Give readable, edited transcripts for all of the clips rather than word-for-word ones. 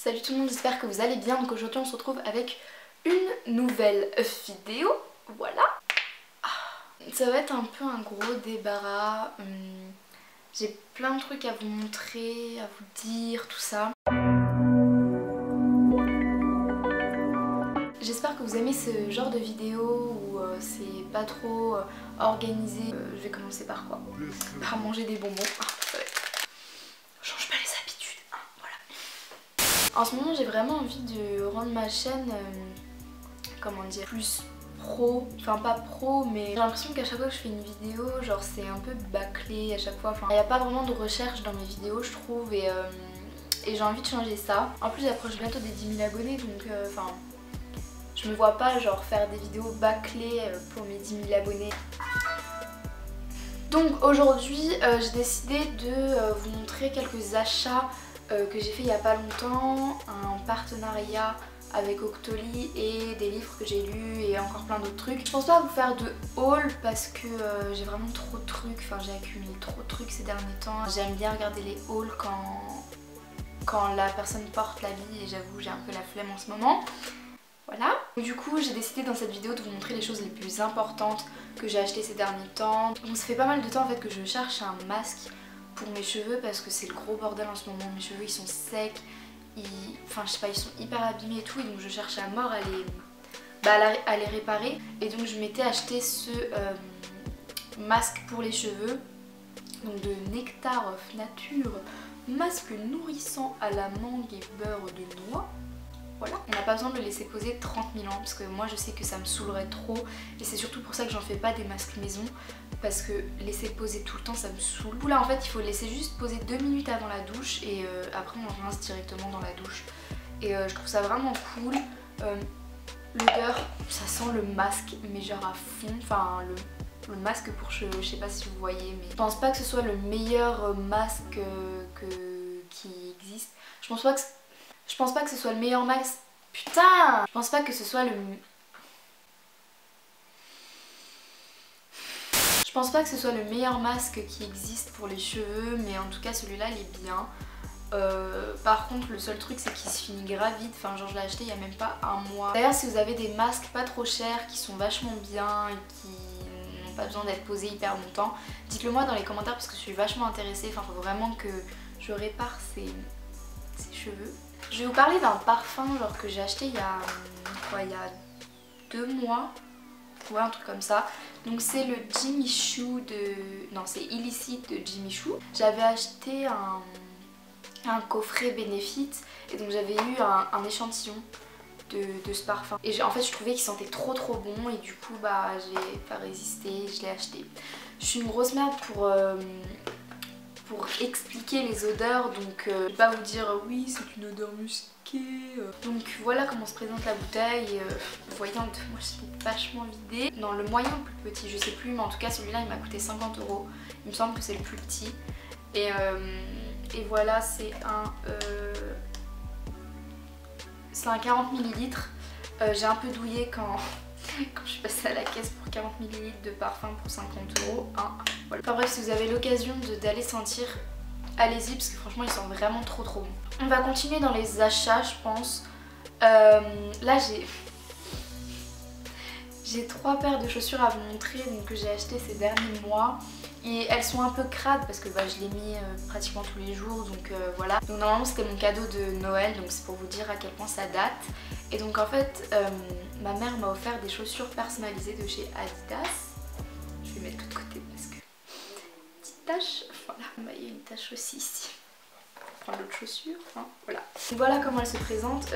Salut tout le monde, j'espère que vous allez bien. Donc aujourd'hui on se retrouve avec une nouvelle vidéo. Voilà. Ça va être un peu un gros débarras. J'ai plein de trucs à vous montrer, à vous dire, tout ça. J'espère que vous aimez ce genre de vidéo où c'est pas trop organisé. Je vais commencer par quoi? Par manger des bonbons. Change pas les habitudes, hein, voilà. En ce moment j'ai vraiment envie de rendre ma chaîne, comment dire, plus pro. Enfin pas pro, mais j'ai l'impression qu'à chaque fois que je fais une vidéo, genre c'est un peu bâclé à chaque fois. Enfin, il n'y a pas vraiment de recherche dans mes vidéos je trouve et j'ai envie de changer ça. En plus j'approche bientôt des 10 000 abonnés donc enfin... je me vois pas genre faire des vidéos bâclées pour mes 10 000 abonnés. Donc aujourd'hui j'ai décidé de vous montrer quelques achats que j'ai fait il y a pas longtemps, un partenariat avec Octoly et des livres que j'ai lus et encore plein d'autres trucs. Je pense pas vous faire de haul parce que j'ai vraiment trop de trucs, enfin j'ai accumulé trop de trucs ces derniers temps. J'aime bien regarder les hauls quand la personne porte l'habit et j'avoue j'ai un peu la flemme en ce moment. Voilà. Du coup j'ai décidé dans cette vidéo de vous montrer les choses les plus importantes que j'ai achetées ces derniers temps. Donc ça fait pas mal de temps en fait que je cherche un masque pour mes cheveux parce que c'est le gros bordel en ce moment. Mes cheveux ils sont secs, enfin je sais pas, ils sont hyper abîmés et tout et donc je cherche à mort à les réparer. Et donc je m'étais acheté ce masque pour les cheveux, donc de Nectar of Nature, masque nourrissant à la mangue et beurre de noix. Voilà. On n'a pas besoin de le laisser poser 30 000 ans parce que moi je sais que ça me saoulerait trop et c'est surtout pour ça que j'en fais pas des masques maison parce que laisser poser tout le temps ça me saoule. Là en fait il faut le laisser juste poser 2 minutes avant la douche et après on rince directement dans la douche et je trouve ça vraiment cool. L'odeur, ça sent le masque mais genre à fond, enfin le masque pour cheveux, je sais pas si vous voyez mais je pense pas que ce soit le meilleur masque qui existe. Je pense pas que ce soit le meilleur masque. Putain! Je pense pas que ce soit le... Je pense pas que ce soit le meilleur masque qui existe pour les cheveux, mais en tout cas celui-là il est bien. Par contre le seul truc c'est qu'il se finit grave vite, enfin genre je l'ai acheté il y a même pas un mois. D'ailleurs si vous avez des masques pas trop chers qui sont vachement bien et qui n'ont pas besoin d'être posés hyper longtemps, dites-le moi dans les commentaires parce que je suis vachement intéressée, enfin faut vraiment que je répare ces cheveux. Je vais vous parler d'un parfum genre que j'ai acheté il y a 2 mois, ouais un truc comme ça. Donc c'est le Jimmy Choo de... non c'est Illicit de Jimmy Choo. J'avais acheté un coffret Benefit et donc j'avais eu un échantillon de ce parfum. Et en fait je trouvais qu'il sentait trop bon et du coup bah j'ai pas résisté, je l'ai acheté. Je suis une grosse merde pour expliquer les odeurs donc je vais pas vous dire oui c'est une odeur musquée. Donc voilà comment se présente la bouteille. Voyante, moi je l'ai vachement vidé. Dans le moyen ou plus petit je sais plus mais en tout cas celui-là il m'a coûté 50 €. Il me semble que c'est le plus petit et voilà c'est un 40 ml. J'ai un peu douillé quand je suis passée à la caisse pour 40 ml de parfum pour 50 €. Hein. Voilà. Enfin bref, si vous avez l'occasion d'aller sentir, allez-y parce que franchement il sent vraiment trop bon. On va continuer dans les achats je pense. Là j'ai 3 paires de chaussures à vous montrer donc, que j'ai acheté ces derniers mois. Et elles sont un peu crades parce que bah, je les mis pratiquement tous les jours donc voilà. Donc normalement c'était mon cadeau de Noël donc c'est pour vous dire à quel point ça date. Et donc en fait ma mère m'a offert des chaussures personnalisées de chez Adidas. Je vais mettre tout de côté parce que... petite tache, voilà. Bah, il y a une tache aussi ici. Je vais prendre l'autre chaussure, hein. Voilà. Donc voilà comment elle se présente.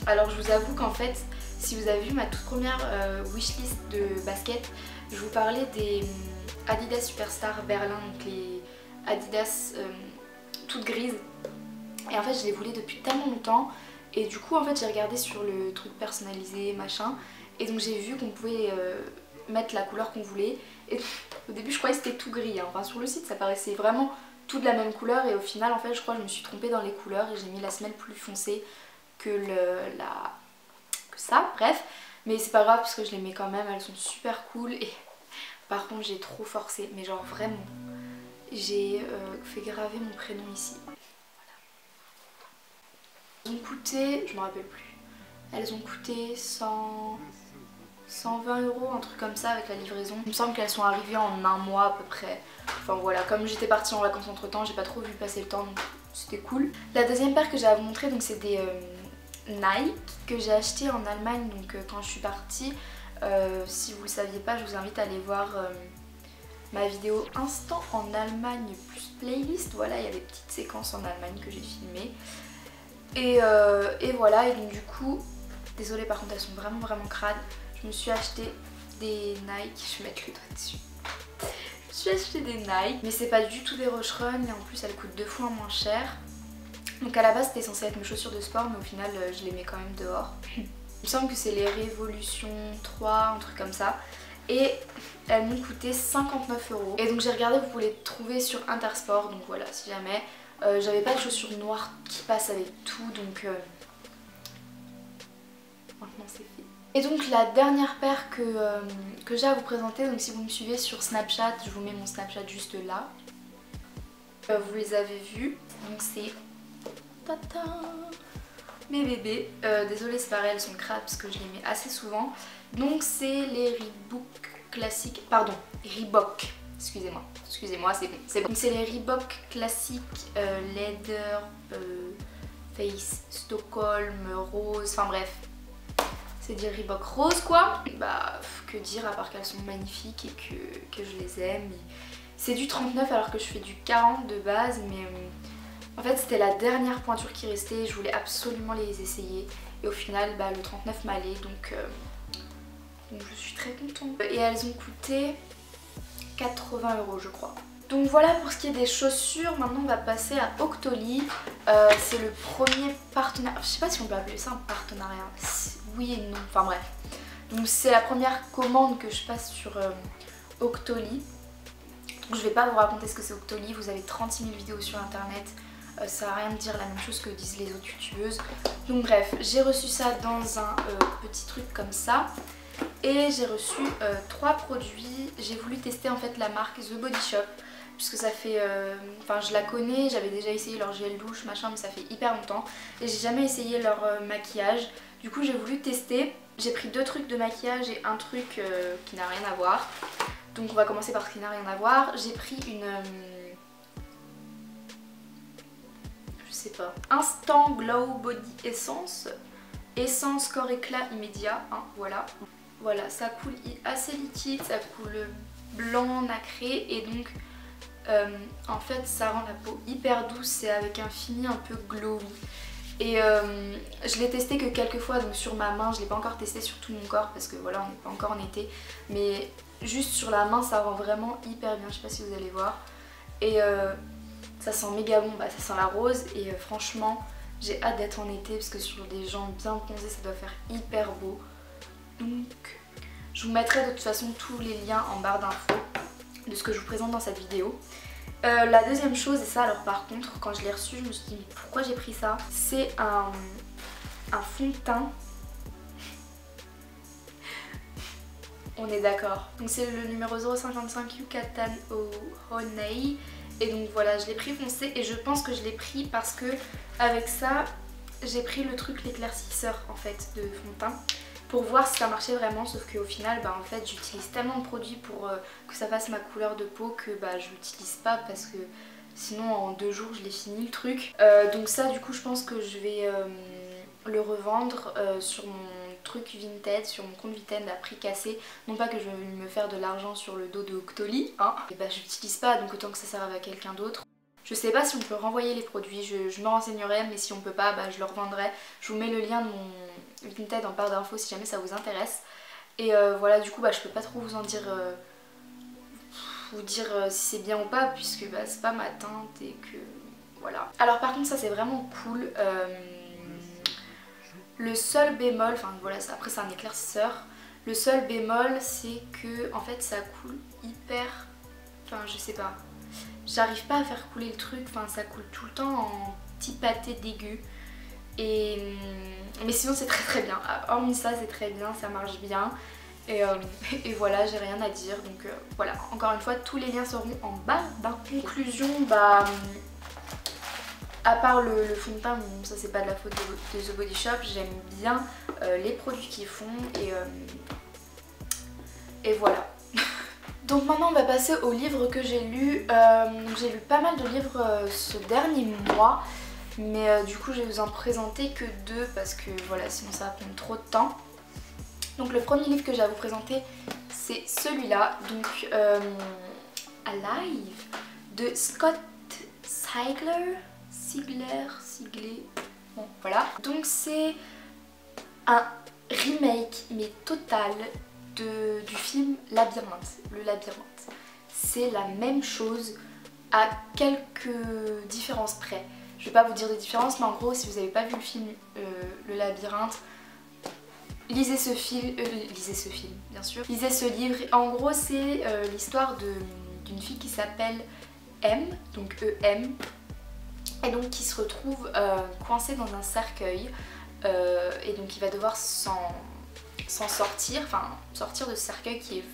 Alors je vous avoue qu'en fait si vous avez vu ma toute première wishlist de basket, je vous parlais des Adidas Superstar Berlin, donc les Adidas toutes grises. Et en fait je les voulais depuis tellement longtemps et du coup en fait j'ai regardé sur le truc personnalisé machin et donc j'ai vu qu'on pouvait mettre la couleur qu'on voulait et au début je croyais que c'était tout gris, hein. Enfin sur le site ça paraissait vraiment tout de la même couleur et au final en fait je crois que je me suis trompée dans les couleurs et j'ai mis la semelle plus foncée que ça, bref. Mais c'est pas grave parce que je les mets quand même, elles sont super cool et par contre j'ai trop forcé, mais genre vraiment. J'ai fait graver mon prénom ici. Elles ont coûté, je me rappelle plus, elles ont coûté 120 €, un truc comme ça avec la livraison. Il me semble qu'elles sont arrivées en un mois à peu près. Enfin voilà, comme j'étais partie en vacances entre temps, j'ai pas trop vu passer le temps donc c'était cool. La deuxième paire que j'ai à vous montrer, donc c'est des Nike que j'ai acheté en Allemagne donc quand je suis partie. Si vous le saviez pas, je vous invite à aller voir ma vidéo Instant en Allemagne plus playlist. Voilà, il y a des petites séquences en Allemagne que j'ai filmées. Et voilà, et donc du coup, désolée par contre elles sont vraiment crades. Je me suis acheté des Nike, je vais mettre le doigt dessus. Je me suis acheté des Nike, mais c'est pas du tout des Rush Run et en plus elles coûtent 2 fois moins cher. Donc à la base c'était censé être mes chaussures de sport mais au final je les mets quand même dehors. Il me semble que c'est les Révolution 3, un truc comme ça. Et elles m'ont coûté 59 €. Et donc j'ai regardé, vous pouvez les trouver sur Intersport, donc voilà si jamais. J'avais pas de chaussures noires qui passent avec tout donc maintenant c'est fait. Et donc la dernière paire que j'ai à vous présenter, donc si vous me suivez sur Snapchat, je vous mets mon Snapchat juste là. Vous les avez vus, donc c'est mes bébés. Désolée c'est pareil, elles sont crades parce que je les mets assez souvent. Donc c'est les Reebok classiques, pardon, Reebok. Excusez-moi, c'est bon, c'est bon. Donc c'est les Reebok classiques Leather, Face, Stockholm, Rose, enfin bref. C'est des Reebok rose quoi. Bah que dire à part qu'elles sont magnifiques et que je les aime. C'est du 39 alors que je fais du 40 de base mais en fait c'était la dernière pointure qui restait. Je voulais absolument les essayer et au final bah, le 39 m'allait donc je suis très contente. Et elles ont coûté 80 € je crois. Donc voilà pour ce qui est des chaussures. Maintenant on va passer à Octoly. C'est le premier partenariat, je sais pas si on peut appeler ça un partenariat, oui et non, enfin bref. Donc c'est la première commande que je passe sur Octoly. Donc je vais pas vous raconter ce que c'est Octoly, vous avez 36 000 vidéos sur internet. Ça va rien me dire la même chose que disent les autres youtubeuses. Donc bref, j'ai reçu ça dans un petit truc comme ça. Et j'ai reçu 3 produits. J'ai voulu tester en fait la marque The Body Shop puisque ça fait, enfin je la connais, j'avais déjà essayé leur gel douche machin mais ça fait hyper longtemps et j'ai jamais essayé leur maquillage. Du coup j'ai voulu tester, j'ai pris 2 trucs de maquillage et un truc qui n'a rien à voir. Donc on va commencer par ce qui n'a rien à voir. J'ai pris une, je sais pas, Instant Glow Body Essence, essence corps éclat immédiat, hein, voilà. Voilà, ça coule assez liquide, ça coule blanc, nacré et donc en fait ça rend la peau hyper douce, c'est avec un fini un peu glowy. Et je l'ai testé que quelques fois donc sur ma main, je l'ai pas encore testé sur tout mon corps parce que voilà on n'est pas encore en été. Mais juste sur la main ça rend vraiment hyper bien, je sais pas si vous allez voir. Et ça sent méga bon, bah, ça sent la rose et franchement j'ai hâte d'être en été parce que sur des gens bien bronzés ça doit faire hyper beau. Donc je vous mettrai de toute façon tous les liens en barre d'infos de ce que je vous présente dans cette vidéo. La deuxième chose, et ça alors par contre quand je l'ai reçu je me suis dit mais pourquoi j'ai pris ça, c'est un fond de teint. On est d'accord. Donc c'est le numéro 055 Yucatan au Honey. Et donc voilà, je l'ai pris foncé et je pense que je l'ai pris parce que avec ça j'ai pris le truc l'éclaircisseur en fait de fond de teint pour voir si ça marchait vraiment, sauf qu'au final bah en fait j'utilise tellement de produits pour que ça fasse ma couleur de peau que bah je l'utilise pas parce que sinon en 2 jours je l'ai fini le truc. Donc ça du coup je pense que je vais le revendre sur mon truc Vinted, sur mon compte Vinted à prix cassé. Non pas que je vais me faire de l'argent sur le dos de Octoly, hein. Et bah je l'utilise pas donc autant que ça serve à quelqu'un d'autre. Je sais pas si on peut renvoyer les produits, je me renseignerai mais si on peut pas bah je le revendrai. Je vous mets le lien de mon Vinted en barre d'infos si jamais ça vous intéresse. Et voilà du coup bah je peux pas trop vous en dire, si c'est bien ou pas puisque bah c'est pas ma teinte et que voilà. Alors par contre ça c'est vraiment cool. Le seul bémol, enfin voilà après c'est un éclaircisseur. Le seul bémol c'est que en fait ça coule hyper, enfin je sais pas. J'arrive pas à faire couler le truc, enfin ça coule tout le temps en petit pâté dégueu. Mais sinon c'est très bien, hormis ça c'est très bien, ça marche bien. Et voilà, j'ai rien à dire. Donc voilà, encore une fois tous les liens seront en bas d'infos. Conclusion, bah À part le fond de teint, bon, ça c'est pas de la faute de The Body Shop, j'aime bien les produits qu'ils font et voilà. Donc maintenant on va passer aux livres que j'ai lus. J'ai lu pas mal de livres ce dernier mois, mais du coup je vais vous en présenter que 2 parce que voilà, sinon ça va prendre trop de temps. Donc le premier livre que j'ai à vous présenter c'est celui-là, donc Alive de Scott Sigler, bon voilà. Donc c'est un remake mais total du film Labyrinthe, le Labyrinthe. C'est la même chose à quelques différences près. Je vais pas vous dire des différences, mais en gros si vous n'avez pas vu le film le Labyrinthe, lisez ce film, bien sûr, lisez ce livre. En gros c'est l'histoire d'une fille qui s'appelle M, donc E-M, et donc qui se retrouve coincée dans un cercueil et donc il va devoir s'en sortir, enfin sortir de ce cercueil qui est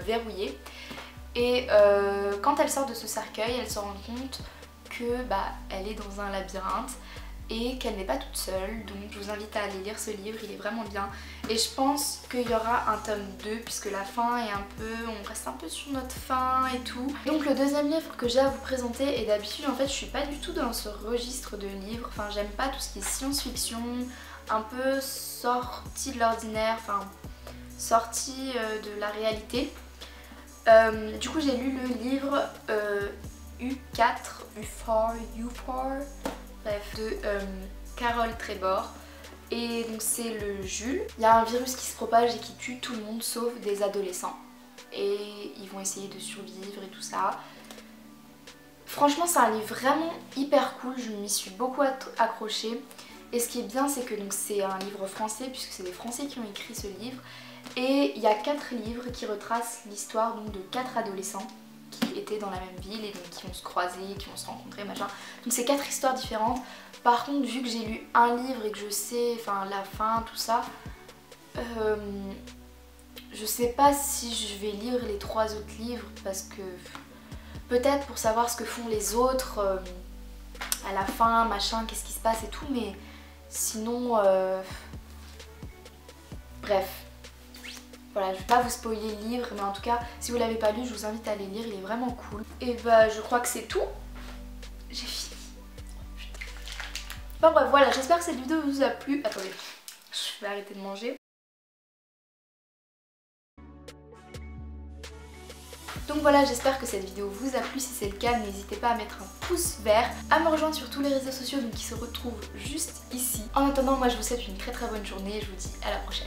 verrouillé. Et quand elle sort de ce cercueil, elle se rend compte que elle est dans un labyrinthe et qu'elle n'est pas toute seule. Donc je vous invite à aller lire ce livre, il est vraiment bien. Et je pense qu'il y aura un tome 2 puisque la fin est un peu, on reste un peu sur notre fin et tout. Donc le deuxième livre que j'ai à vous présenter, et d'habitude en fait je suis pas du tout dans ce registre de livres, enfin j'aime pas tout ce qui est science-fiction, un peu sorti de l'ordinaire, enfin sorti de la réalité. Du coup j'ai lu le livre U4, bref, de Carole Trébor. Et donc c'est le Jules. Il y a un virus qui se propage et qui tue tout le monde sauf des adolescents. Et ils vont essayer de survivre et tout ça. Franchement c'est un livre vraiment hyper cool, je m'y suis beaucoup accrochée. Et ce qui est bien c'est que c'est un livre français puisque c'est des Français qui ont écrit ce livre. Et il y a 4 livres qui retracent l'histoire de 4 adolescents qui étaient dans la même ville et donc qui vont se croiser, qui vont se rencontrer, machin. Donc c'est 4 histoires différentes. Par contre vu que j'ai lu un livre et que je sais la fin, tout ça, je sais pas si je vais lire les 3 autres livres parce que peut-être pour savoir ce que font les autres à la fin, machin, qu'est-ce qui se passe et tout, mais sinon bref. Voilà, je vais pas vous spoiler le livre, mais en tout cas, si vous l'avez pas lu, je vous invite à aller lire, il est vraiment cool. Et je crois que c'est tout. J'ai fini. Enfin bref, voilà, j'espère que cette vidéo vous a plu. Attendez, je vais arrêter de manger. Donc voilà, j'espère que cette vidéo vous a plu. Si c'est le cas, n'hésitez pas à mettre un pouce vert, à me rejoindre sur tous les réseaux sociaux qui se retrouvent juste ici. En attendant, moi je vous souhaite une très bonne journée et je vous dis à la prochaine.